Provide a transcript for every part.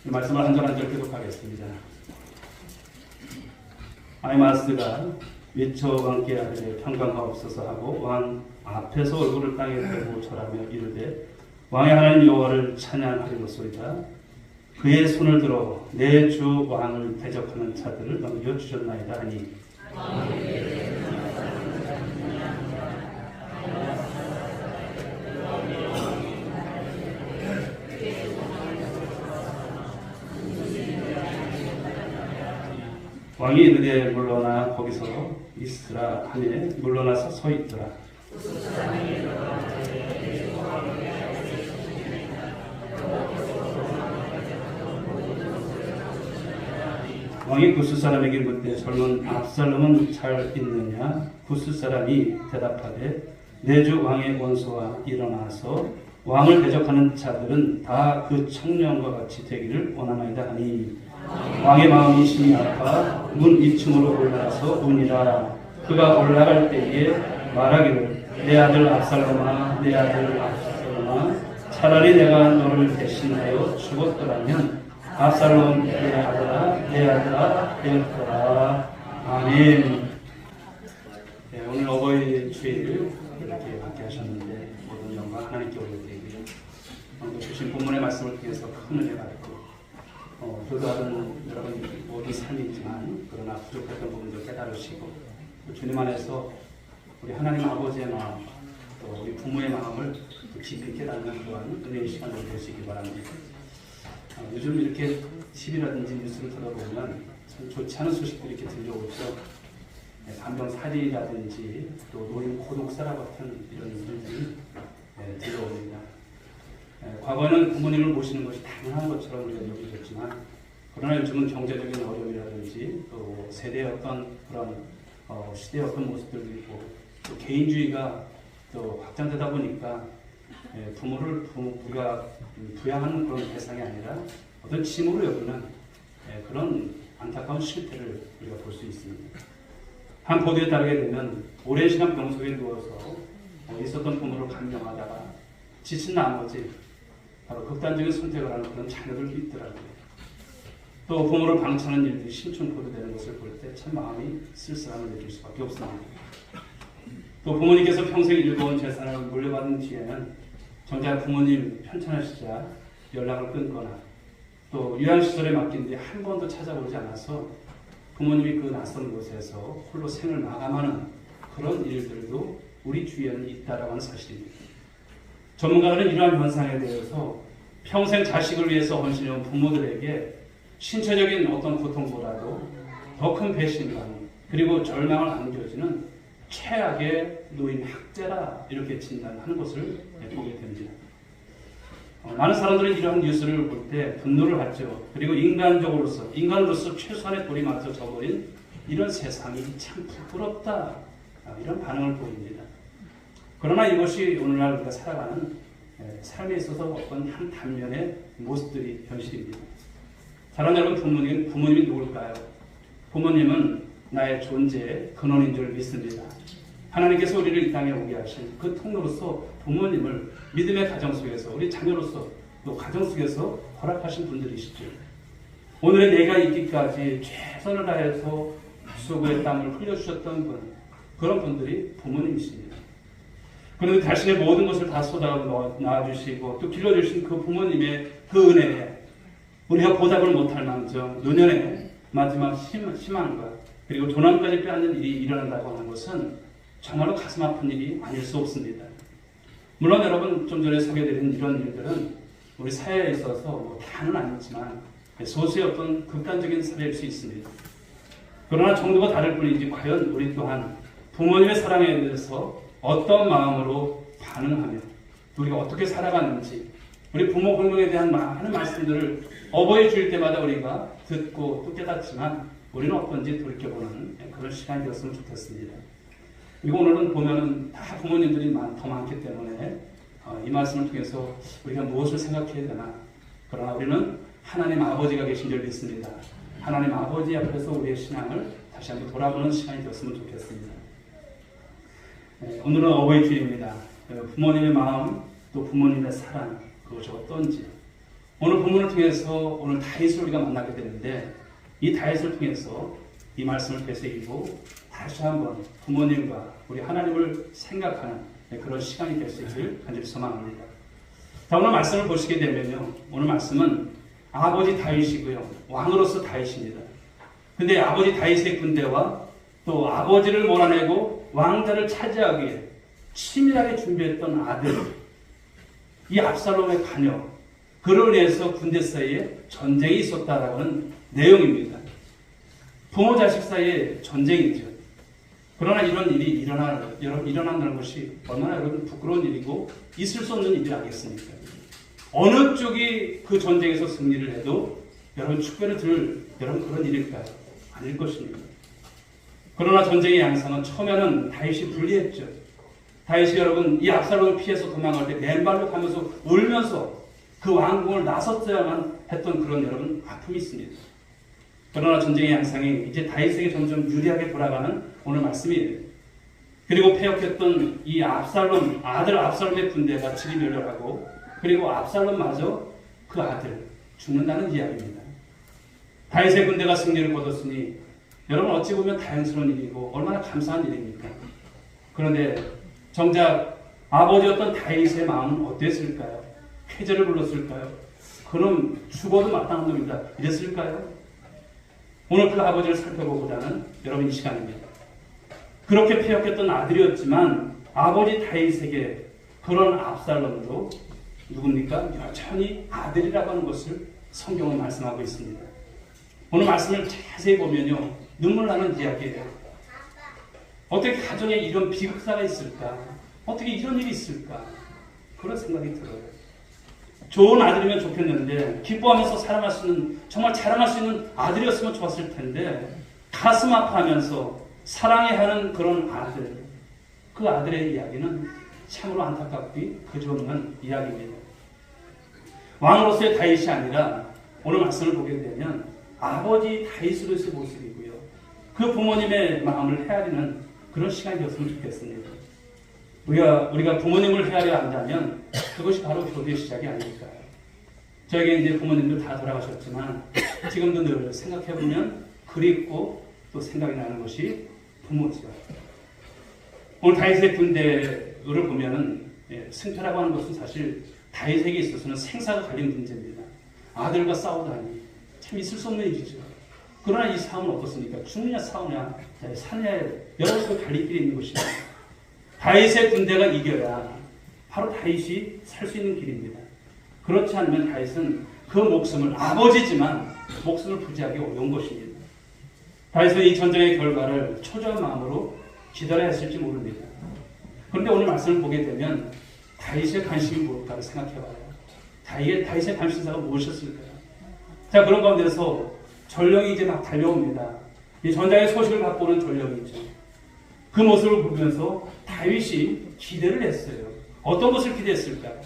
이 말씀을 한 절 한 절 기록하겠습니다. 아히마아스가 미처 왕께 아들의 평강하옵소서 하고 왕 앞에서 얼굴을 땅에 대고 절하며 이르되 왕의 하나님 여호와를 찬양하리로소이다. 그의 손을 들어 내 주 왕을 대적하는 자들을 넘겨 주셨나이다 하니 왕이 이르되 물러나 거기서 있으라 하매 물러나서 서 있더라. 왕이 구스 사람에게 묻되 젊은 압살롬은 잘 있느냐? 구스 사람이 대답하되 내 주 왕의 원수와 일어나서 왕을 대적하는 자들은 다 그 청년과 같이 되기를 원하나이다 하니 왕의 마음이 심히 아파 문 2층으로 올라가서 우니라. 그가 올라갈 때에 말하기를 내 아들 압살롬아 내 아들 압살롬아 차라리 내가 너를 대신하여 죽었더라면 압살롬 내 아들아 되었더라. 아멘. 네, 오늘 어버이 주일을 이렇게 함께 하셨는데 모든 영광 하나님께 올려드리고요. 오늘 주신 본문의 말씀을 통해서 큰 은혜 받고 교도하는 여러분 모든 삶이지만 그러나 부족했던 부분도 깨달으시고 주님 안에서 우리 하나님 아버지의 마음 또 우리 부모의 마음을 깊이 깨닫는 그러한 은혜의 시간을 되시기 바랍니다. 요즘 이렇게 TV라든지 뉴스를 들어보면 참 좋지 않은 소식들이 이렇게 들려오죠. 간병 살인이라든지 또 노인 고독사라 같은 이런 일들이 들려옵니다. 과거에는 부모님을 모시는 것이 당연한 것처럼 우리가 여기졌지만 그러나 요즘은 경제적인 어려움이라든지 또 세대의 어떤 그런 시대의 어떤 모습들도 있고 또 개인주의가 또 확장되다 보니까 부모를 우리가 부양하는 그런 대상이 아니라 어떤 짐으로 여기는 그런 안타까운 실태를 우리가 볼 수 있습니다. 한 보도에 따르게 되면 오랜 시간 병 속에 누워서 있었던 부모를 감명하다가 지친 나머지 바로 극단적인 선택을 하는 그런 자녀들도 있더라고요. 또 부모를 방치하는 일들이 심층 보도되는 것을 볼 때 참 마음이 쓸쓸함을 느낄 수밖에 없습니다. 또 부모님께서 평생 일궈온 재산을 물려받은 뒤에는 정작 부모님 편찮으시자 연락을 끊거나 또 요양시설에 맡긴 뒤 한 번도 찾아오지 않아서 부모님이 그 낯선 곳에서 홀로 생을 마감하는 그런 일들도 우리 주위에는 있다라고 하는 사실입니다. 전문가들은 이러한 현상에 대해서 평생 자식을 위해서 헌신해온 부모들에게 신체적인 어떤 고통보다도 더 큰 배신감 그리고 절망을 안겨주는 최악의 노인 학대라 이렇게 진단하는 것을 보게 됩니다. 많은 사람들은 이러한 뉴스를 볼 때 분노를 하죠. 그리고 인간으로서 최소한의 돌이 맞춰 져버린 이런 세상이 참 부끄럽다 이런 반응을 보입니다. 그러나 이것이 오늘날 우리가 살아가는 삶에 있어서 어떤 한 단면의 모습들이 현실입니다. 사랑 여러분, 부모님이 누굴까요? 부모님은 나의 존재의 근원인 줄 믿습니다. 하나님께서 우리를 이 땅에 오게 하신 그 통로로서 부모님을 믿음의 가정 속에서 우리 자녀로서 또 가정 속에서 허락하신 분들이시죠. 오늘의 내가 있기까지 최선을 다해서 수고의 땀을 흘려주셨던 분, 그런 분들이 부모님이십니다. 그런데 자신의 모든 것을 다 쏟아 낳아주시고 또 길러주신 그 부모님의 그 은혜에 우리가 보답을 못할 망정 노년의 마지막 희망과 그리고 조남까지 빼앗는 일이 일어난다고 하는 것은 정말로 가슴 아픈 일이 아닐 수 없습니다. 물론 여러분 좀 전에 소개드린 이런 일들은 우리 사회에 있어서 다는 아니지만 소수의 어떤 극단적인 사례일 수 있습니다. 그러나 정도가 다를 뿐이지 과연 우리 또한 부모님의 사랑에 대해서 어떤 마음으로 반응하며 우리가 어떻게 살아가는지 우리 부모 공동에 대한 많은 말씀들을 어버이 주일 때마다 우리가 듣고 또 깨닫지만 우리는 어떤지 돌이켜보는 그런 시간이 되었으면 좋겠습니다. 그리고 오늘은 보면은 다 부모님들이 더 많기 때문에 이 말씀을 통해서 우리가 무엇을 생각해야 되나. 그러나 우리는 하나님 아버지가 계신 줄 믿습니다. 하나님 아버지 앞에서 우리의 신앙을 다시 한번 돌아보는 시간이 되었으면 좋겠습니다. 오늘은 어버이 주일입니다. 부모님의 마음 또 부모님의 사랑 그것이 어떤지 오늘 본문을 통해서 오늘 다윗을 우리가 만나게 되는데 이 다윗을 통해서 이 말씀을 되새기고 다시 한번 부모님과 우리 하나님을 생각하는 그런 시간이 될 수 있길 간절히 소망합니다. 자, 오늘 말씀을 보시게 되면요, 오늘 말씀은 아버지 다윗이고요, 왕으로서 다윗입니다. 근데 아버지 다윗의 군대와 또 아버지를 몰아내고 왕자를 차지하기 위해 치밀하게 준비했던 아들, 이 압살롬의 자녀, 그를 위해서 군대 사이에 전쟁이 있었다라는 내용입니다. 부모 자식 사이에 전쟁이죠. 그러나 이런 일이 일어난다는 것이 얼마나 여러분 부끄러운 일이고 있을 수 없는 일이 아니겠습니까? 어느 쪽이 그 전쟁에서 승리를 해도 여러분 축배를 들 여러분 그런 일일까요? 아닐 것입니다. 그러나 전쟁의 양상은 처음에는 다윗이 불리했죠. 다윗이 여러분 이 압살롬을 피해서 도망갈 때 맨발로 가면서 울면서 그 왕궁을 나섰어야만 했던 그런 여러분 아픔이 있습니다. 그러나 전쟁의 양상이 이제 다윗에게 점점 유리하게 돌아가는 오늘 말씀이에요. 그리고 패역했던 이 압살롬, 아들 압살롬의 군대가 지리멸렬하고 그리고 압살롬마저 그 아들 죽는다는 이야기입니다. 다윗의 군대가 승리를 거뒀으니 여러분 어찌 보면 다행스러운 일이고 얼마나 감사한 일입니까? 그런데 정작 아버지였던 다윗의 마음은 어땠을까요? 쾌재를 불렀을까요? 그럼 죽어도 마땅한 놈이다 이랬을까요? 오늘 그 아버지를 살펴보고자는 여러분 이 시간입니다. 그렇게 패역했던 아들이었지만 아버지 다윗에게 그런 압살롬도 누굽니까? 여전히 아들이라고 하는 것을 성경은 말씀하고 있습니다. 오늘 말씀을 자세히 보면요, 눈물 나는 이야기예요. 어떻게 가정에 이런 비극사가 있을까? 어떻게 이런 일이 있을까? 그런 생각이 들어요. 좋은 아들이면 좋겠는데 기뻐하면서 살아갈 수 있는, 정말 자랑할 수 있는 아들이었으면 좋았을 텐데 가슴 아파하면서 사랑해야 하는 그런 아들, 그 아들의 이야기는 참으로 안타깝기 그지없는 이야기입니다. 왕으로서의 다윗이 아니라 오늘 말씀을 보게 되면 아버지 다윗으로서의 모습이고요, 그 부모님의 마음을 헤아리는 그런 시간이 되었으면 좋겠습니다. 우리가 부모님을 헤아려 한다면 그것이 바로 교제의 시작이 아닐까요? 저에게 이제 부모님들 다 돌아가셨지만 지금도 늘 생각해보면 그립고 또 생각이 나는 것이 부모죠. 오늘 다윗의 군대를 보면은 승패라고 하는 것은 사실 다윗에게 있어서는 생사가 갈린 문제입니다. 아들과 싸우다니 참 있을 수 없는 일이죠. 그러나 이 싸움은 어떻습니까? 죽느냐 싸우냐 사느냐에 여러 가지 갈릴 길이 있는 것입니다. 다윗의 군대가 이겨야 바로 다윗이 살 수 있는 길입니다. 그렇지 않으면 다윗은 그 목숨을, 아버지지만 목숨을 부지하기 어려운 것입니다. 다윗은 이 전쟁의 결과를 초조한 마음으로 기다려야 했을지 모릅니다. 그런데 오늘 말씀을 보게 되면 다윗의 관심이 뭘까를 생각해봐요. 다윗의 관심사가 무엇이었을까요? 자, 그런 가운데서 전령이 이제 막 달려옵니다. 이 전장의 소식을 갖고 오는 전령이죠. 그 모습을 보면서 다윗이 기대를 했어요. 어떤 것을 기대했을까요?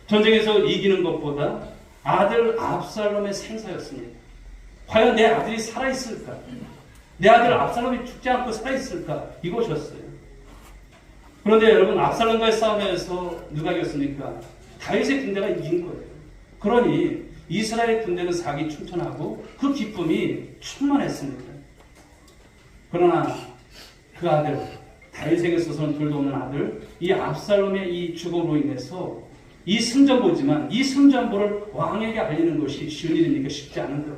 전쟁에서 이기는 것보다 아들 압살롬의 생사였습니다. 과연 내 아들이 살아있을까? 내 아들 압살롬이 죽지 않고 살아있을까? 이것이었어요. 그런데 여러분, 압살롬과의 싸움에서 누가 이겼습니까? 다윗의 군대가 이긴 거예요. 그러니 이스라엘 군대는 사기 충천하고 그 기쁨이 충만했습니다. 그러나 그 아들, 다윗에게 있어서는 둘도 없는 아들, 이 압살롬의 이 죽음으로 인해서 이 승전보지만 이 승전보를 왕에게 알리는 것이 쉬운 일입니까? 쉽지 않은 거예요.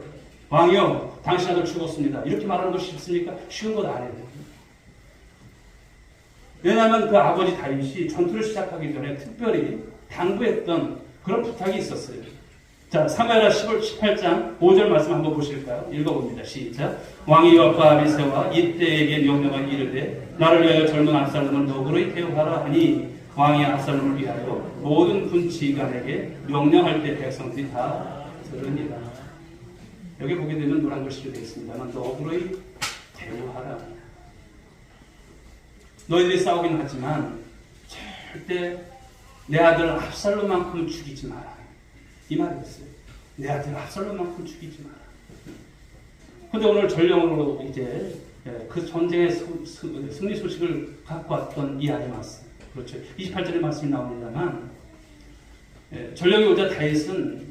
왕이요, 당신 아들 죽었습니다. 이렇게 말하는 것이 쉽습니까? 쉬운 것 아니에요. 왜냐하면 그 아버지 다윗이 전투를 시작하기 전에 특별히 당부했던 그런 부탁이 있었어요. 자, 사무엘하 18장 5절 말씀 한번 보실까요? 읽어봅니다. 시작. 왕이 요압과 아비새와 이때에게 명령하여 이르되 나를 위하여 젊은 압살롬을 너그러이 대우하라 하니 왕이 압살롬을 위하여 모든 군 지휘관에게 명령할 때 백성들이 다 들으니라. 여기 보게 되면 노란 글씨로 되어 있습니다만 너그러이 대우하라. 너희들이 싸우긴 하지만 절대 내 아들 압살롬만큼 죽이지 마라. 이 말이었어요. 내 아들 압살롬만큼 죽이지 마라. 근데 오늘 전령으로 이제 그 전쟁의 승리 소식을 갖고 왔던 이 아이 맞습니다. 그렇죠. 28절의 말씀이 나옵니다만 전령이 오자 다윗은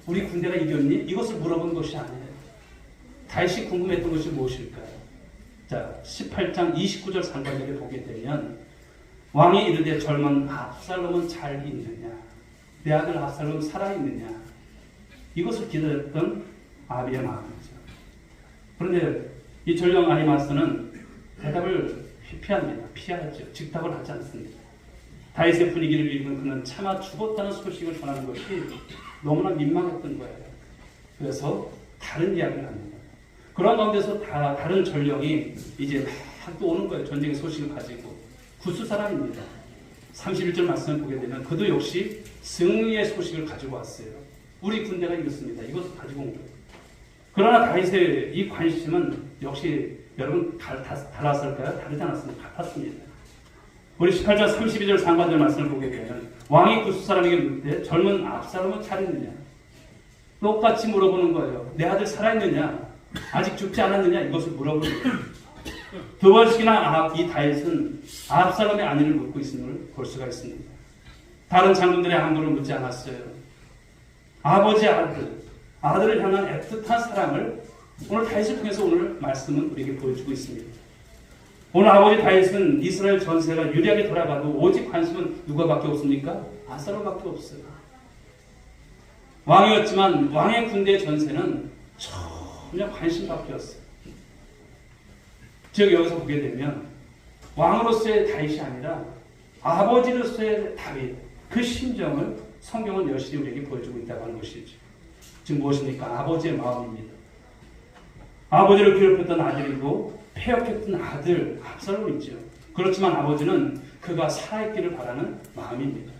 우리 군대가 이겼니? 이것을 물어본 것이 아니에요. 다윗이 궁금했던 것이 무엇일까요? 자, 18장 29절 상반절에 보게 되면 왕이 이르되 젊은 압살롬은 잘 있느냐? 내 아들 압살롬 살아있느냐? 이것을 기다렸던 아비의 마음이죠. 그런데 이 전령 아히마스는 대답을 회피합니다. 피하죠. 즉답을 하지 않습니다. 다윗의 분위기를 읽은 그는 차마 죽었다는 소식을 전하는 것이 너무나 민망했던 거예요. 그래서 다른 이야기를 합니다. 그런 가운데서 다른 전령이 이제 막 또 오는 거예요. 전쟁의 소식을 가지고. 구스 사람입니다. 31절 말씀을 보게 되면 그도 역시 승리의 소식을 가지고 왔어요. 우리 군대가 이겼습니다. 이것을 가지고 온 거예요. 그러나 다윗의 이 관심은 역시 여러분 달랐을까요? 다르지 않았습니다. 같았습니다. 우리 18장 32절 상반절 말씀을 보게 되면 왕이 구스 사람에게 묻되 젊은 압살롬은 잘 있느냐? 똑같이 물어보는 거예요. 내 아들 살아있느냐? 아직 죽지 않았느냐? 이것을 물어보는 거예요. 두 번씩이나 이 다윗은 압살롬의 안위를 묻고 있음을 볼 수가 있습니다. 다른 장군들의 안부를 묻지 않았어요. 아버지 아들을 향한 애틋한 사랑을 오늘 다윗을 통해서 오늘 말씀은 우리에게 보여주고 있습니다. 오늘 아버지 다윗은 이스라엘 전세가 유리하게 돌아가도 오직 관심은 누가밖에 없습니까? 압살롬밖에 없어요. 왕이었지만 왕의 군대 전세는 전혀 관심 밖에 없어요. 즉 여기서 보게 되면 왕으로서의 다윗이 아니라 아버지로서의 다윗, 그 심정을 성경은 여실히 우리에게 보여주고 있다고 하는 것이죠. 즉 무엇입니까? 아버지의 마음입니다. 아버지를 괴롭혔던 아들이고 폐역했던 아들 압살롬이죠. 그렇지만 아버지는 그가 살아있기를 바라는 마음입니다.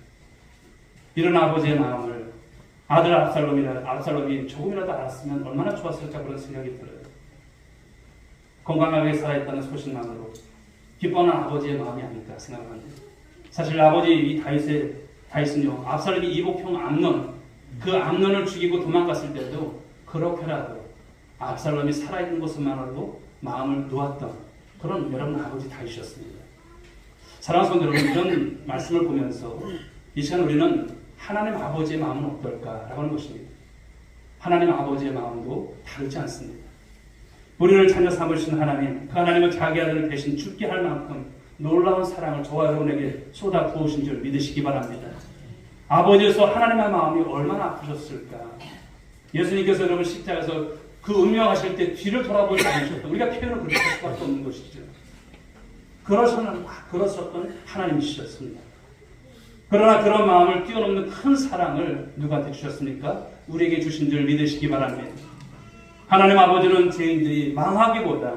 이런 아버지의 마음을 아들 압살롬이 조금이라도 알았으면 얼마나 좋았을까 그런 생각이 들어요. 건강하게 살아있다는 소식만으로 기뻐하는 아버지의 마음이 아닐까 생각합니다. 사실 아버지 이 다윗은요, 압살롬이 이복형 암논, 그 암논을 죽이고 도망갔을 때도 그렇게라도 압살롬이 살아있는 것만으로도 마음을 놓았던 그런 여러분 아버지 다윗이었습니다. 사랑하는 성도 여러분, 이런 말씀을 보면서 이 시간 우리는 하나님 아버지의 마음은 어떨까라고 하는 것입니다. 하나님 아버지의 마음도 다르지 않습니다. 우리를 자녀 삼으신 하나님, 그 하나님은 자기 아들을 대신 죽게 할 만큼 놀라운 사랑을 저와 여러분에게 쏟아 부으신 줄 믿으시기 바랍니다. 아버지로서 하나님의 마음이 얼마나 아프셨을까. 예수님께서 여러분 십자가에서 그 운명하실 때 뒤를 돌아보지 않으셨던, 우리가 표현을 그렇게 할 수밖에 없는 것이죠. 그러셨던 하나님이셨습니다. 그러나 그런 마음을 뛰어넘는 큰 사랑을 누구한테 주셨습니까? 우리에게 주신 줄 믿으시기 바랍니다. 하나님 아버지는 죄인들이 망하기보다,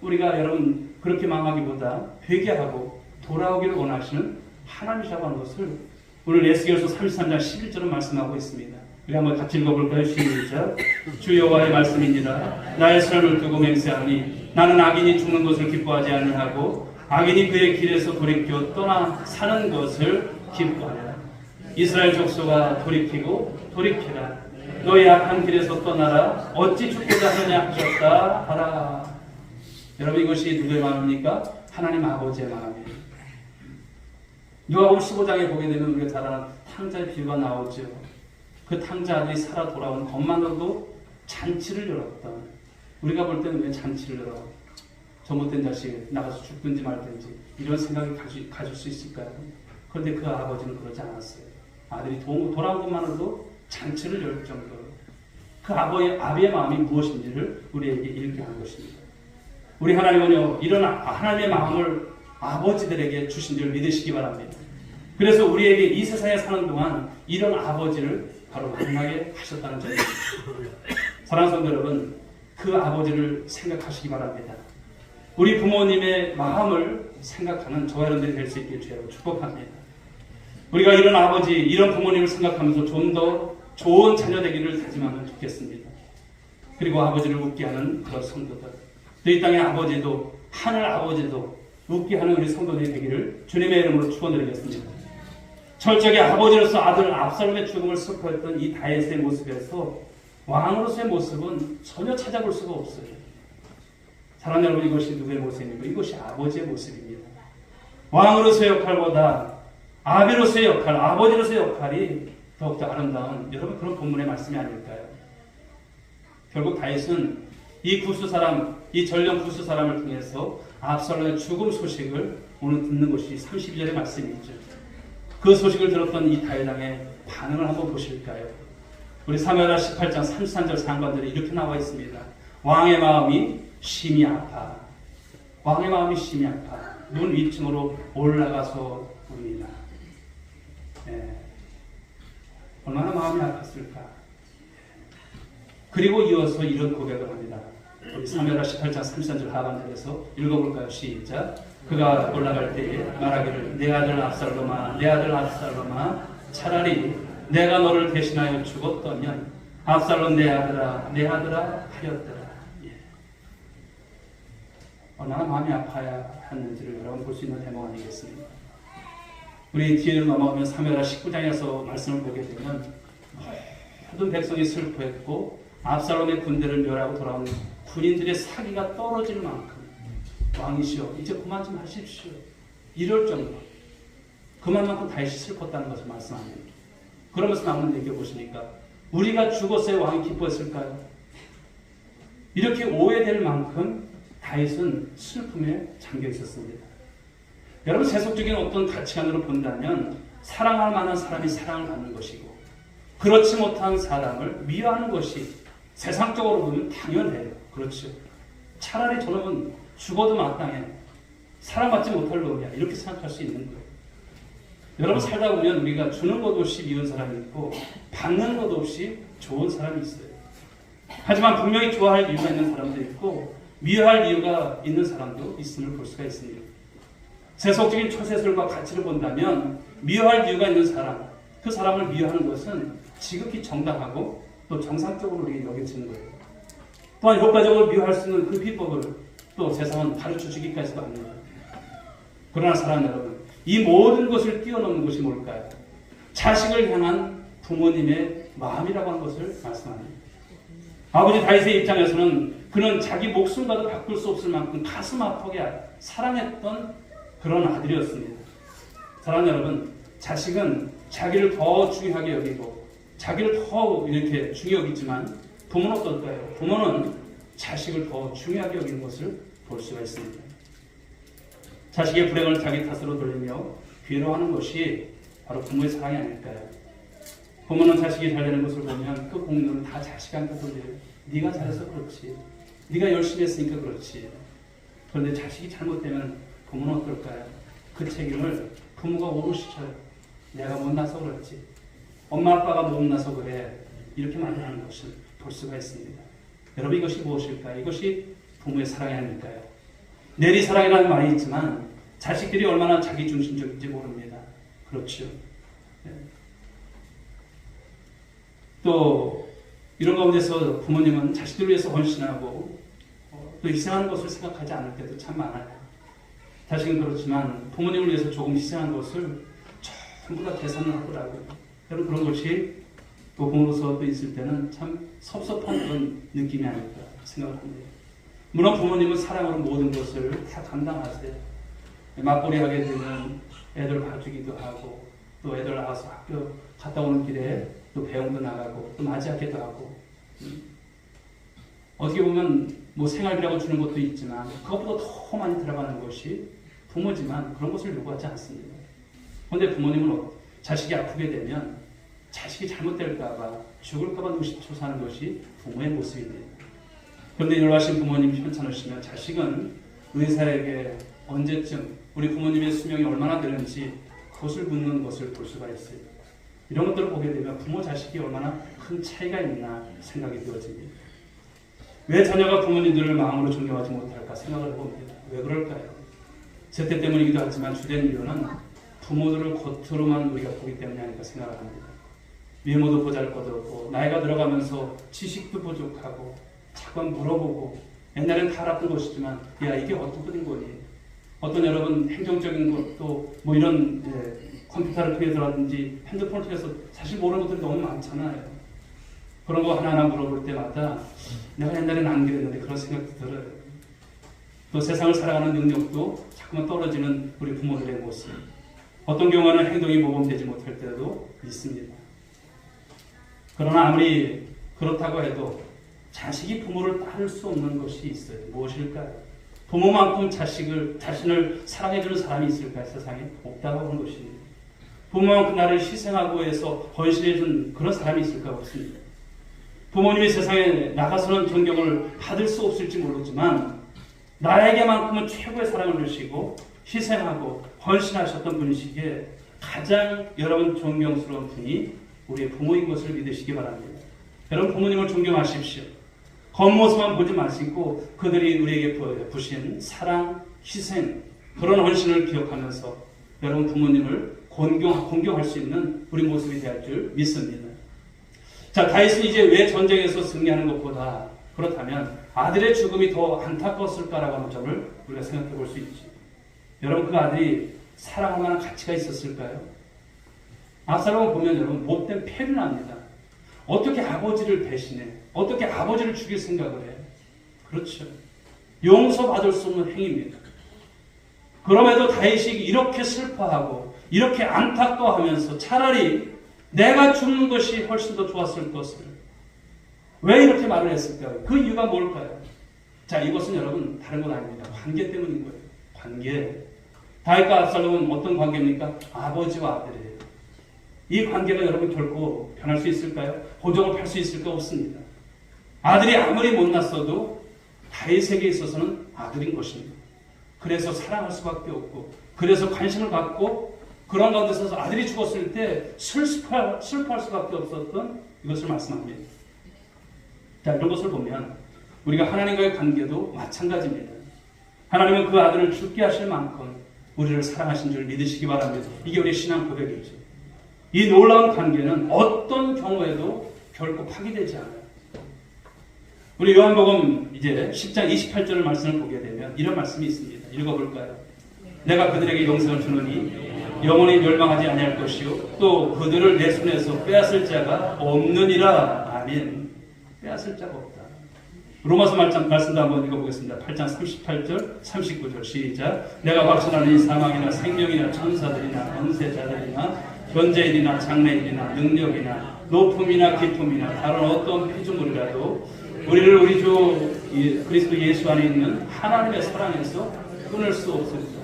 우리가 여러분 그렇게 망하기보다 회개하고 돌아오기를 원하시는 하나님이라고 하는 것을 오늘 에스겔서 33장 11절은 말씀하고 있습니다. 우리 한번 같이 읽어볼까요? 시작. 주 여호와의 말씀이니라. 나의 삶을 두고 맹세하니 나는 악인이 죽는 것을 기뻐하지 아니하고 악인이 그의 길에서 돌이켜 떠나 사는 것을 기뻐하라. 이스라엘 족속아 돌이키라. 너의 악한 길에서 떠나라. 어찌 죽고자 하느냐 하셨다 하라. 여러분 이것이 누구의 마음입니까? 하나님 아버지의 마음이에요. 누가복음 15장에 보게 되면 우리가 잘 아는 탕자의 비유가 나오죠. 그 탕자 아들이 살아 돌아온 것만으로도 잔치를 열었던, 우리가 볼 때는 왜 잔치를 열어? 잘못된 자식 나가서 죽든지 말든지 이런 생각을 가질 수 있을까요? 그런데 그 아버지는 그러지 않았어요. 아들이 돌아온 것만으로도 잔치를 열 정도로 그 아비의 마음이 무엇인지를 우리에게 읽게 한 것입니다. 우리 하나님은요, 이런 하나님의 마음을 아버지들에게 주신 줄 믿으시기 바랍니다. 그래서 우리에게 이 세상에 사는 동안 이런 아버지를 바로 만나게 하셨다는 점입니다. 사랑하는 성도 여러분, 그 아버지를 생각하시기 바랍니다. 우리 부모님의 마음을 생각하는 저와 여러분들이 될 수 있게 주여 축복합니다. 우리가 이런 아버지, 이런 부모님을 생각하면서 좀 더 좋은 자녀 되기를 다짐하면 좋겠습니다. 그리고 아버지를 웃게 하는 그런 성도들, 또 이 땅의 아버지도, 하늘 아버지도 웃게 하는 우리 성도들이 되기를 주님의 이름으로 축원드리겠습니다. 철저하게 아버지로서 아들 압살롬의 죽음을 슬퍼했던 이 다윗의 모습에서 왕으로서의 모습은 전혀 찾아볼 수가 없어요. 사랑하는 여러분, 이것이 누구의 모습입니까? 이것이 아버지의 모습입니다. 왕으로서의 역할보다 아비로서의 역할, 아버지로서의 역할이 더욱더 아름다운 여러분 그런 본문의 말씀이 아닐까요? 결국 다윗은 이 구스 사람, 이 전령 구스 사람을 통해서 압살롬의 죽음 소식을 오늘 듣는 것이 32절의 말씀이죠. 그 소식을 들었던 이 다윗 왕의 반응을 한번 보실까요? 우리 사무엘하 18장 33절 상관들이 이렇게 나와 있습니다. 왕의 마음이 심히 아파. 왕의 마음이 심히 아파. 눈 위층으로 올라가서 웁니다. 얼마나 마음이 아팠을까. 그리고 이어서 이런 고백을 합니다. 우리 사무엘하 18장 33절 하반절에서 읽어볼까요? 시작. 그가 올라갈 때에 말하기를 내 아들 압살롬아 내 아들 압살롬아 차라리 내가 너를 대신하여 죽었다면 압살롬 내 아들아 하였더라. 얼마나 마음이 아파야 했는지를 여러분 볼 수 있는 대목 아니겠습니까? 우리 뒤를 넘어가면 사무엘하 19장에서 말씀을 보게 되면 모든 백성이 슬퍼했고 압살롬의 군대를 멸하고 돌아온 군인들의 사기가 떨어질 만큼 왕이시여 이제 그만 좀 하십시오. 이럴 정도 그만큼 다윗이 슬펐다는 것을 말씀합니다. 그러면서 한번 느껴보시니까 우리가 죽었어야 왕이 기뻐했을까요? 이렇게 오해될 만큼 다윗은 슬픔에 잠겨 있었습니다. 여러분 세속적인 어떤 가치관으로 본다면 사랑할 만한 사람이 사랑을 받는 것이고 그렇지 못한 사람을 미워하는 것이 세상적으로 보면 당연해요. 그렇죠. 차라리 저놈은 죽어도 마땅해. 사랑받지 못할 놈이야. 이렇게 생각할 수 있는 거예요. 여러분 살다 보면 우리가 주는 것 없이 미운 사람이 있고 받는 것 없이 좋은 사람이 있어요. 하지만 분명히 좋아할 이유가 있는 사람도 있고 미워할 이유가 있는 사람도 있음을 볼 수가 있습니다. 세속적인 처세술과 가치를 본다면 미워할 이유가 있는 사람, 그 사람을 미워하는 것은 지극히 정당하고 또 정상적으로 우리에게 여겨지는 거예요. 또한 효과적으로 미워할 수 있는 그 비법을 또 세상은 가르쳐주기까지도 합니다. 그러나 사랑하는 여러분, 이 모든 것을 뛰어넘는 것이 뭘까요? 자식을 향한 부모님의 마음이라고 하는 것을 말씀합니다. 아버지 다윗의 입장에서는 그는 자기 목숨과도 바꿀 수 없을 만큼 가슴 아프게 사랑했던 그런 아들이었습니다. 사랑하는 여러분, 자식은 자기를 더 중요하게 여기고 자기를 더 이렇게 중요하게 여기지만 부모는 어떨까요? 부모는 자식을 더 중요하게 여기는 것을 볼 수가 있습니다. 자식의 불행을 자기 탓으로 돌리며 괴로워하는 것이 바로 부모의 사랑이 아닐까요? 부모는 자식이 잘 되는 것을 보면 그 공로는 다 자식한테 돌려요. 네가 잘해서 그렇지. 네가 열심히 했으니까 그렇지. 그런데 자식이 잘못되면 부모는 어떨까요? 그 책임을 부모가 오롯이져요. 내가 못나서 그렇지. 엄마 아빠가 못나서 그래. 이렇게 말하는 것을 볼 수가 있습니다. 여러분 이것이 무엇일까요? 이것이 부모의 사랑이 아닐까요? 내리사랑이라는 말이 있지만 자식들이 얼마나 자기중심적인지 모릅니다. 그렇죠. 네. 또 이런 가운데서 부모님은 자식들을 위해서 헌신하고 또 희생하는 것을 생각하지 않을 때도 참 많아요. 자식은 그렇지만 부모님을 위해서 조금 희생한 것을 전부 다 계산을 하더라고요. 여러분 그런 것이 또 부모로서 또 있을 때는 참 섭섭한 그런 느낌이 아닐까 생각을 합니다. 물론 부모님은 사랑으로 모든 것을 다 감당하세요. 맞벌이 하게 되면 애들 봐주기도 하고 또 애들 나가서 학교 갔다 오는 길에 또 배웅도 나가고 또 맞이하기도 하고 어떻게 보면 뭐 생활비라고 주는 것도 있지만 그것보다 더 많이 들어가는 것이 부모지만 그런 것을 요구하지 않습니다. 그런데 부모님은 자식이 아프게 되면 자식이 잘못될까봐 죽을까봐 노심초사하는 것이 부모의 모습입니다. 그런데 일하신 부모님 편찮으시면 자식은 의사에게 언제쯤 우리 부모님의 수명이 얼마나 되는지 그것을 묻는 것을 볼 수가 있어요. 이런 것들을 보게 되면 부모 자식이 얼마나 큰 차이가 있나 생각이 되어집니다. 왜 자녀가 부모님들을 마음으로 존경하지 못할까 생각을 해봅니다. 왜 그럴까요? 세대 때문이기도 하지만 주된 이유는 부모들을 겉으로만 우리가 보기 때문이 아닐까 생각을 합니다. 미모도 보잘것없고 나이가 들어가면서 지식도 부족하고 자꾸 물어보고 옛날엔 다 알았던 것이지만 야 이게 어떻게 된 거니? 어떤 여러분 행정적인 것도 뭐 이런 컴퓨터를 통해서라든지 핸드폰을 통해서 사실 모르는 것들이 너무 많잖아요. 그런 거 하나하나 물어볼 때마다 내가 옛날엔 안 그랬는데 그런 생각도 들어요. 또 세상을 살아가는 능력도 자꾸만 떨어지는 우리 부모들의 모습. 어떤 경우는 행동이 모범되지 못할 때도 있습니다. 그러나 아무리 그렇다고 해도 자식이 부모를 따를 수 없는 것이 있어요. 무엇일까요? 부모만큼 자신을 사랑해주는 사람이 있을까요? 세상에 없다고 하는 것입니다. 부모만큼 나를 희생하고 해서 헌신해준 그런 사람이 있을까? 없습니다. 부모님이 세상에 나가서는 존경을 받을 수 없을지 모르지만 나에게만큼은 최고의 사랑을 주시고 희생하고 헌신하셨던 분이시기에 가장 여러분 존경스러운 분이 우리의 부모인 것을 믿으시기 바랍니다. 여러분 부모님을 존경하십시오. 겉모습만 보지 마시고 그들이 우리에게 부신 사랑, 희생, 그런 헌신을 기억하면서 여러분 부모님을 공경할 수 있는 우리 모습이 될 줄 믿습니다. 자, 다윗은 이제 왜 전쟁에서 승리하는 것보다 그렇다면 아들의 죽음이 더 안타까웠을까라고 하는 점을 우리가 생각해 볼 수 있죠. 여러분 그 아들이 사랑할 만한 가치가 있었을까요? 압살롬을 보면 여러분 못된 패를 합니다. 어떻게 아버지를 배신해? 어떻게 아버지를 죽일 생각을 해? 그렇죠. 용서받을 수 없는 행위입니다. 그럼에도 다윗이 이렇게 슬퍼하고 이렇게 안타까워하면서 차라리 내가 죽는 것이 훨씬 더 좋았을 것을 왜 이렇게 말을 했을까요? 그 이유가 뭘까요? 자, 이것은 여러분 다른 건 아닙니다. 관계 때문인 거예요. 관계. 다윗과 압살롬은 어떤 관계입니까? 아버지와 아들이에요. 이 관계가 여러분 결코 변할 수 있을까요? 고정을 할 수 있을까? 없습니다. 아들이 아무리 못났어도 다윗에게 있어서는 아들인 것입니다. 그래서 사랑할 수밖에 없고 그래서 관심을 갖고 그런 가운데서 아들이 죽었을 때 슬퍼할 수밖에 없었던 이것을 말씀합니다. 자, 이런 것을 보면 우리가 하나님과의 관계도 마찬가지입니다. 하나님은 그 아들을 죽게 하실 만큼 우리를 사랑하신 줄 믿으시기 바랍니다. 이게 우리의 신앙 고백이죠. 이 놀라운 관계는 어떤 경우에도 결코 파기되지 않아요. 우리 요한복음 이제 10장 28절 말씀을 보게 되면 이런 말씀이 있습니다. 읽어볼까요? 내가 그들에게 영생을 주노니 영원히 멸망하지 아니할 것이요 또 그들을 내 손에서 빼앗을 자가 없느니라. 아멘. 빼앗을 자가 없다. 로마서 말씀도 한번 읽어보겠습니다. 8장 38절 39절 시작. 내가 확신하는 이 사망이나 생명이나 천사들이나 권세자들이나 현재일이나 장래일이나 능력이나 높음이나 깊음이나 다른 어떤 피조물이라도 우리를 우리 주 그리스도 예수 안에 있는 하나님의 사랑에서 끊을 수 없습니다.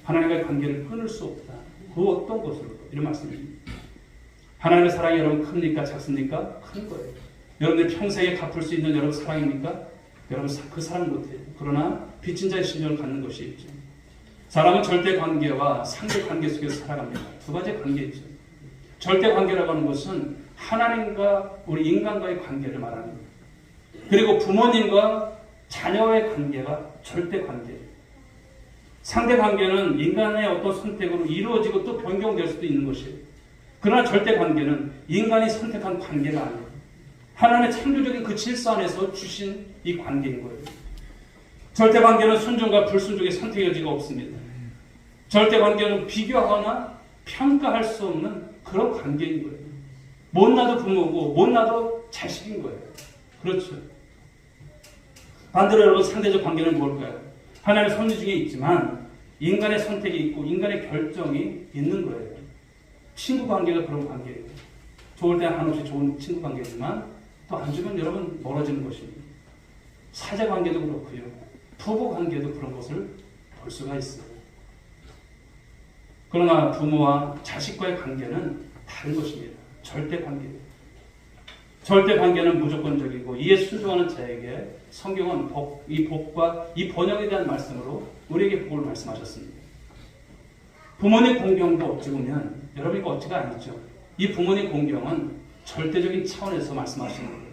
하나님과의 관계를 끊을 수 없다. 그 어떤 것으로 이런 말씀입니다. 하나님의 사랑이 여러분 큽니까? 작습니까? 큰 거예요. 여러분들 평생에 갚을 수 있는 여러분 사랑입니까? 여러분 그 사랑 못해요. 그러나 빚진 자의 신념을 갖는 것이 있죠. 사람은 절대 관계와 상대 관계 속에서 살아갑니다. 두 가지 관계 있죠. 절대 관계라고 하는 것은 하나님과 우리 인간과의 관계를 말합니다. 그리고 부모님과 자녀의 관계가 절대 관계예요. 상대 관계는 인간의 어떤 선택으로 이루어지고 또 변경될 수도 있는 것이에요. 그러나 절대 관계는 인간이 선택한 관계가 아니에요. 하나님의 창조적인 그 질서 안에서 주신 이 관계인 거예요. 절대 관계는 순종과 불순종의 선택의 여지가 없습니다. 절대 관계는 비교하거나 평가할 수 없는 그런 관계인 거예요. 못나도 부모고 못나도 자식인 거예요. 그렇죠. 반대로 여러분 상대적 관계는 뭘까요? 하나님의 섭리 중에 있지만 인간의 선택이 있고 인간의 결정이 있는 거예요. 친구 관계가 그런 관계예요. 좋을 때는 한없이 좋은 친구 관계지만 또 안 주면 여러분 멀어지는 것입니다. 사제 관계도 그렇고요. 부부 관계도 그런 것을 볼 수가 있어요. 그러나 부모와 자식과의 관계는 다른 것입니다. 절대 관계. 절대 관계는 무조건적이고 이에 순종하는 자에게 성경은 이 복과 이 번영에 대한 말씀으로 우리에게 복을 말씀하셨습니다. 부모님 공경도 어찌 보면 여러분 이거 어찌가 아니죠. 이 부모님 공경은 절대적인 차원에서 말씀하시는 거예요.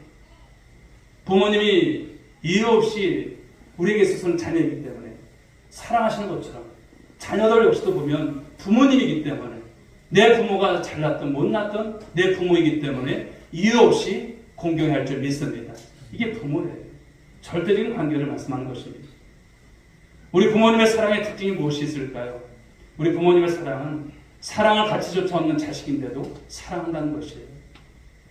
부모님이 이유 없이 우리에게 있어서는 자녀이기 때문에 사랑하시는 것처럼 자녀들 역시도 보면 부모님이기 때문에 내 부모가 잘났든 못났든 내 부모이기 때문에 이유 없이 공경해야 할 줄 믿습니다. 이게 부모예요. 절대적인 관계를 말씀하는 것입니다. 우리 부모님의 사랑의 특징이 무엇이 있을까요? 우리 부모님의 사랑은 사랑할 가치조차 없는 자식인데도 사랑한다는 것이에요.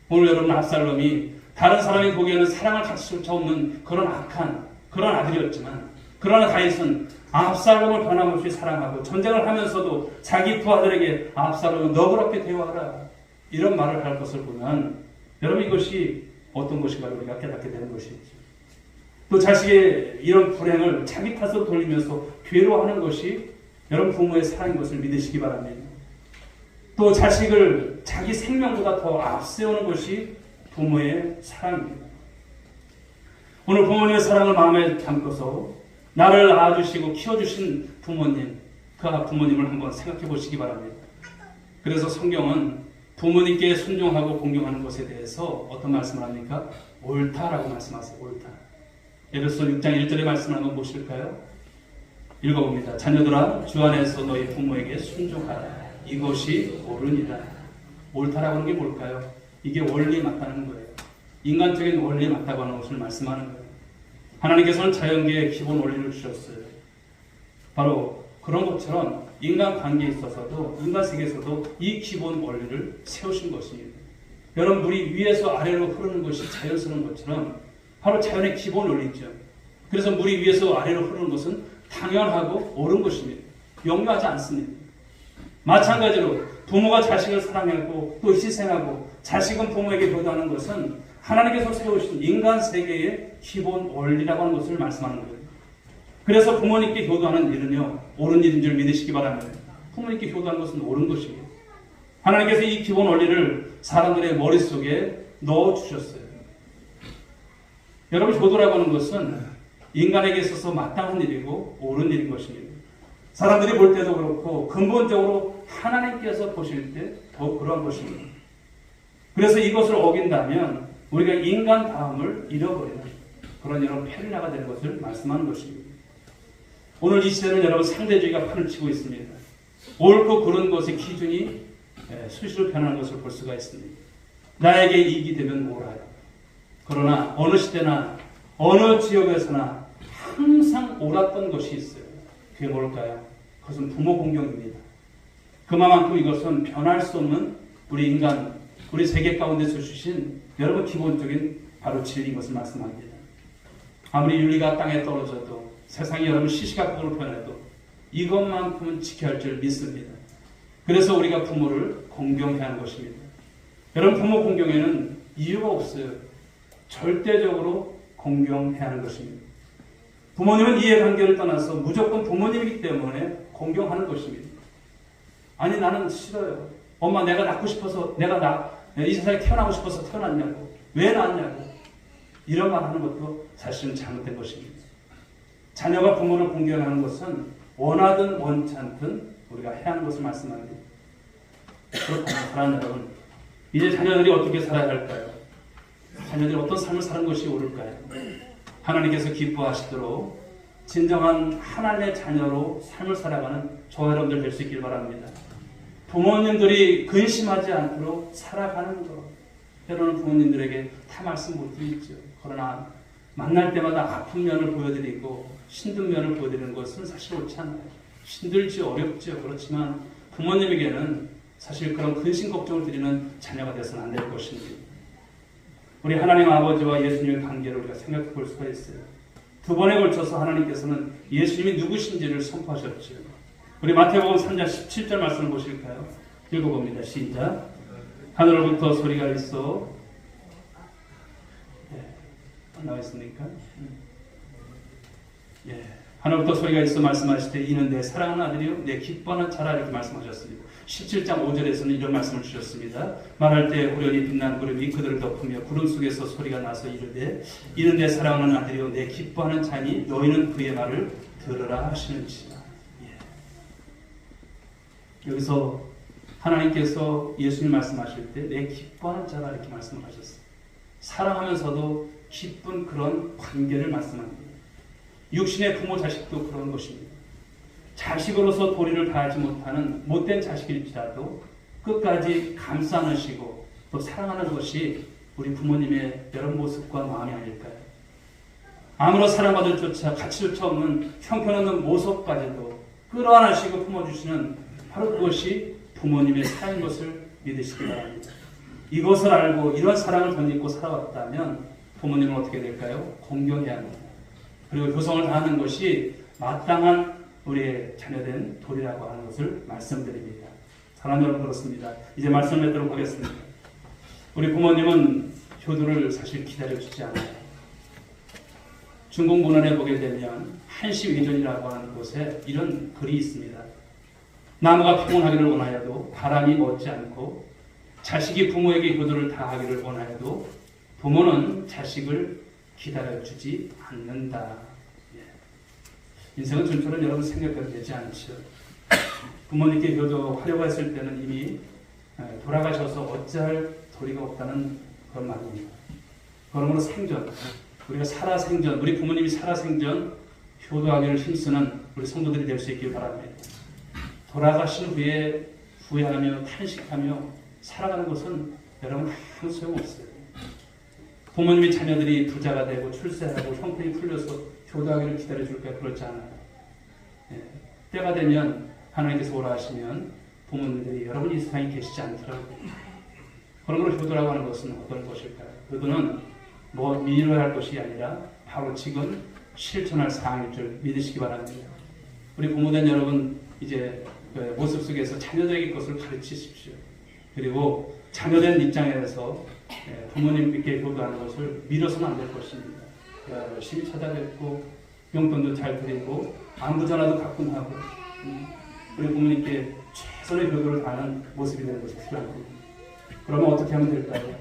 오늘 여러분 압살롬이 다른 사람이 보기에는 사랑할 가치조차 없는 그런 악한 그런 아들이었지만 그러나 다윗은 압살롬을 변함없이 사랑하고 전쟁을 하면서도 자기 부하들에게 압살롬은 너그럽게 대화하라. 이런 말을 할 것을 보면 여러분 이것이 어떤 것인가 우리가 깨닫게 되는 것이죠. 또 자식의 이런 불행을 자기 탓으로 돌리면서 괴로워하는 것이 여러분 부모의 사랑인 것을 믿으시기 바랍니다. 또 자식을 자기 생명보다 더 앞세우는 것이 부모의 사랑입니다. 오늘 부모님의 사랑을 마음에 담고서 나를 낳아주시고 키워주신 부모님, 그 부모님을 한번 생각해 보시기 바랍니다. 그래서 성경은 부모님께 순종하고 공경하는 것에 대해서 어떤 말씀을 합니까? 옳다라고 말씀하세요. 옳다. 에베소 6장 1절의 말씀을 한번 보실까요? 읽어봅니다. 자녀들아 주 안에서 너희 부모에게 순종하라. 이것이 옳으니라. 옳다라고 하는 게 뭘까요? 이게 원리에 맞다는 거예요. 인간적인 원리에 맞다고 하는 것을 말씀하는 거예요. 하나님께서는 자연계의 기본 원리를 주셨어요. 바로 그런 것처럼 인간 관계에 있어서도 인간 세계에서도 이 기본 원리를 세우신 것입니다. 여러분 물이 위에서 아래로 흐르는 것이 자연스러운 것처럼 바로 자연의 기본 원리죠. 그래서 물이 위에서 아래로 흐르는 것은 당연하고 옳은 것입니다. 역류하지 않습니다. 마찬가지로 부모가 자식을 사랑하고 또 희생하고 자식은 부모에게 보답하는 것은 하나님께서 세우신 인간 세계의 기본 원리라고 하는 것을 말씀하는 거예요. 그래서 부모님께 효도하는 일은요, 옳은 일인 줄 믿으시기 바랍니다. 부모님께 효도하는 것은 옳은 것이에요. 하나님께서 이 기본 원리를 사람들의 머릿속에 넣어주셨어요. 여러분, 효도라고 하는 것은 인간에게 있어서 마땅한 일이고 옳은 일인 것입니다. 사람들이 볼 때도 그렇고 근본적으로 하나님께서 보실 때 더욱 그러한 것입니다. 그래서 이것을 어긴다면 우리가 인간다움을 잃어버리는 그런 여러분 페리나가 되는 것을 말씀하는 것입니다. 오늘 이 시대는 여러분 상대주의가 판을 치고 있습니다. 옳고 그른 것의 기준이 수시로 변하는 것을 볼 수가 있습니다. 나에게 이익이 되면 옳아요. 그러나 어느 시대나 어느 지역에서나 항상 옳았던 것이 있어요. 그게 뭘까요? 그것은 부모 공경입니다. 그만큼 이것은 변할 수 없는 우리 인간, 우리 세계 가운데서 주신 여러분 기본적인 바로 진리인 것을 말씀합니다. 아무리 윤리가 땅에 떨어져도 세상이 여러분 시시각각으로 변해도 이것만큼은 지켜야 할 줄 믿습니다. 그래서 우리가 부모를 공경해야 하는 것입니다. 여러분 부모 공경에는 이유가 없어요. 절대적으로 공경해야 하는 것입니다. 부모님은 이해관계를 떠나서 무조건 부모님이기 때문에 공경하는 것입니다. 아니 나는 싫어요. 엄마 내가 낳고 싶어서 이 세상에 태어나고 싶어서 태어났냐고. 왜 낳았냐고. 이런 말 하는 것도 사실은 잘못된 것입니다. 자녀가 부모를 공경하는 것은 원하든 원치 않든 우리가 해야 하는 것을 말씀합니다. 그렇다면 사랑하는 여러분, 이제 자녀들이 어떻게 살아야 할까요? 자녀들이 어떤 삶을 사는 것이 옳을까요? 하나님께서 기뻐하시도록 진정한 하나님의 자녀로 삶을 살아가는 저와 여러분들 될 수 있길 바랍니다. 부모님들이 근심하지 않도록 살아가는 것. 때로는 부모님들에게 다 말씀 못 드리죠. 그러나 만날 때마다 아픈 면을 보여드리고 힘든 면을 보여드리는 것은 사실 옳지 않아요. 힘들지 어렵죠. 그렇지만 부모님에게는 사실 그런 근심 걱정을 드리는 자녀가 되어서는 안 될 것입니다. 우리 하나님 아버지와 예수님의 관계를 우리가 생각해 볼 수가 있어요. 두 번에 걸쳐서 하나님께서는 예수님이 누구신지를 선포하셨죠. 우리 마태복음 3장 17절 말씀을 보실까요? 읽어봅니다. 시작. 하늘로부터 소리가 있어. 나와 있습니까? 하늘부터 소리가 있어 말씀하시되 이는 내 사랑하는 아들이요 내 기뻐하는 자라 이렇게 말씀하셨습니다. 17장 5절에서는 이런 말씀을 주셨습니다. 말할 때 호련히 빛난 구름이 그들을 덮으며 구름 속에서 소리가 나서 이르되 이는 내 사랑하는 아들이요 내 기뻐하는 자니 너희는 그의 말을 들으라 하시는지라. 여기서 하나님께서 예수님 말씀하실 때 내 기뻐하는 자라 이렇게 말씀을 하셨어요. 사랑하면서도 기쁜 그런 관계를 말씀합니다. 육신의 부모 자식도 그런 것입니다. 자식으로서 도리를 다하지 못하는 못된 자식일지라도 끝까지 감싸 안으시고 또 사랑하는 것이 우리 부모님의 여러 모습과 마음이 아닐까요? 아무런 사랑받을 조차 가치조차 없는 형편없는 모습까지도 끌어안으시고 품어주시는 바로 그것이 부모님의 사랑인 것을 믿으시기 바랍니다. 이것을 알고 이런 사랑을 덧입고 살아왔다면 부모님은 어떻게 될까요? 공경해야 합니다. 그리고 교성을 다하는 것이 마땅한 우리의 자녀된 도리라고 하는 것을 말씀드립니다. 사람 여러분 그렇습니다. 이제 말씀을 맺도록 하겠습니다. 우리 부모님은 효도를 사실 기다려주지 않아요. 중국 문헌에 보게 되면 한시위전이라고 하는 곳에 이런 글이 있습니다. 나무가 평온하기를 원하여도 바람이 먹지 않고 자식이 부모에게 효도를 다하기를 원하여도 부모는 자식을 기다려주지 않는다. 인생은 좀처럼 여러분 생각해도 되지 않죠. 부모님께 효도하려고 했을 때는 이미 돌아가셔서 어찌할 도리가 없다는 그런 말입니다. 그러므로 생전, 우리가 살아생전, 우리 부모님이 살아생전 효도하기를 힘쓰는 우리 성도들이 될 수 있길 바랍니다. 돌아가신 후에 후회하며 탄식하며 살아가는 것은 여러분 아무 소용없어요. 부모님이 자녀들이 부자가 되고 출세하고 형편이 풀려서 효도하기를 기다려줄까요? 그렇지 않아요. 때가 되면 하나님께서 오라 하시면 부모님들이 여러분 이 세상에 계시지 않더라고요. 그러므로 효도라고 하는 것은 어떤 것일까요? 효도는 뭐 미뤄야 할 것이 아니라 바로 지금 실천할 사항일 줄 믿으시기 바랍니다. 우리 부모된 여러분 이제 모습 속에서 자녀들에게 그것을 가르치십시오. 그리고 자녀된 입장에서 부모님께 효도하는 것을 미뤄서는 안 될 것입니다. 열심히 찾아뵙고 용돈도 잘 드리고 안부 전화도 가끔 하고 우리 부모님께 최선의 효도를 다하는 모습이 되는 것이 필요합니다. 그러면 어떻게 하면 될까요?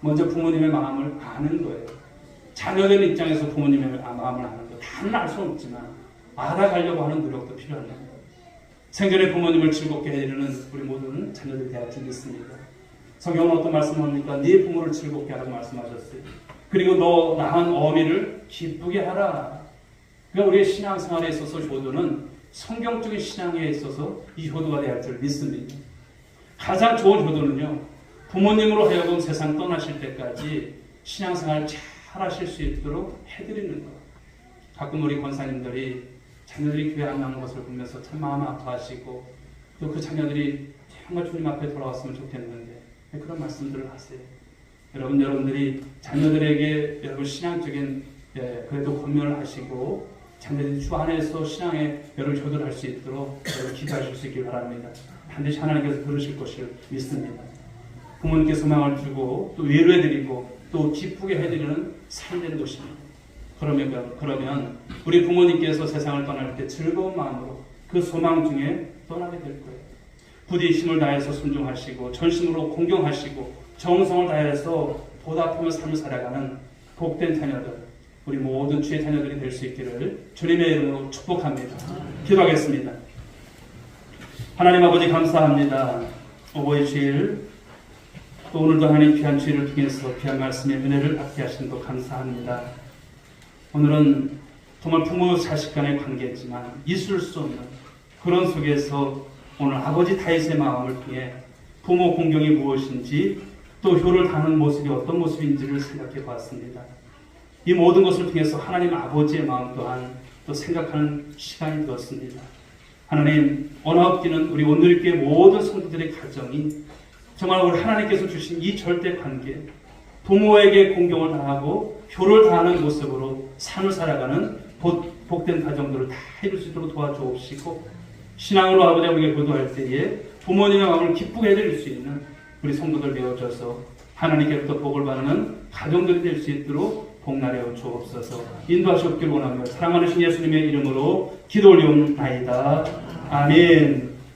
먼저 부모님의 마음을 아는 거예요. 자녀된 입장에서 부모님의 마음을 아는 거 다는 알 수는 없지만 알아가려고 하는 노력도 필요합니다. 생전에 부모님을 즐겁게 해주는 우리 모두는 자녀들이 되어 줄 믿습니다. 성경은 어떤 말씀합니까? 네 부모를 즐겁게 하라고 말씀하셨어요. 그리고 너 낳은 어미를 기쁘게 하라. 그러니까 우리의 신앙생활에 있어서 효도는 성경적인 신앙에 있어서 이 효도가 되어야 할 줄 믿습니다. 가장 좋은 효도는요, 부모님으로 하여금 세상 떠나실 때까지 신앙생활 잘 하실 수 있도록 해드리는 것. 가끔 우리 권사님들이 자녀들이 교회 안 나오는 것을 보면서 참 마음 아파하시고 또 그 자녀들이 정말 주님 앞에 돌아왔으면 좋겠는데 그런 말씀들을 하세요. 여러분들이 자녀들에게 여러분 신앙적인 그래도 권면을 하시고 자녀들이 주 안에서 신앙에 여러분 효도를 할 수 있도록 여러분 기도하실 수 있길 바랍니다. 반드시 하나님께서 들으실 것을 믿습니다. 부모님께 소망을 주고 또 위로해드리고 또 기쁘게 해드리는 삶이 되는 것입니다. 그러면 우리 부모님께서 세상을 떠날 때 즐거운 마음으로 그 소망 중에 떠나게 될 거예요. 부디 힘을 다해서 순종하시고 전심으로 공경하시고 정성을 다해서 보답하며 삶을 살아가는 복된 자녀들, 우리 모든 주의 자녀들이 될 수 있기를 주님의 이름으로 축복합니다. 기도하겠습니다. 하나님 아버지 감사합니다. 오후의 주일 또 오늘도 하나님 귀한 주일을 통해서 귀한 말씀의 은혜를 받게 하신 것 감사합니다. 오늘은 정말 부모 자식 간의 관계지만 있을 수 없는 그런 속에서 오늘 아버지 다윗의 마음을 통해 부모 공경이 무엇인지 또 효를 다하는 모습이 어떤 모습인지를 생각해 보았습니다. 이 모든 것을 통해서 하나님 아버지의 마음 또한 또 생각하는 시간이 되었습니다. 하나님 언어없기는 우리 오늘교회 모든 성도들의 가정이 정말 우리 하나님께서 주신 이 절대 관계 부모에게 공경을 다하고 효를 다하는 모습으로 삶을 살아가는 복된 가정들을 다 이룰 수 있도록 도와주옵시고 신앙으로 아버지 우리가 교도할 때에 부모님의 마음을 기쁘게 해드릴 수 있는 우리 성도들 되어져서 하나님께로부터 복을 받는 가정들이 될 수 있도록 복날여 주옵소서. 인도하시옵길 원하며 사랑하는 신 예수님의 이름으로 기도 올리옵나이다. 아멘.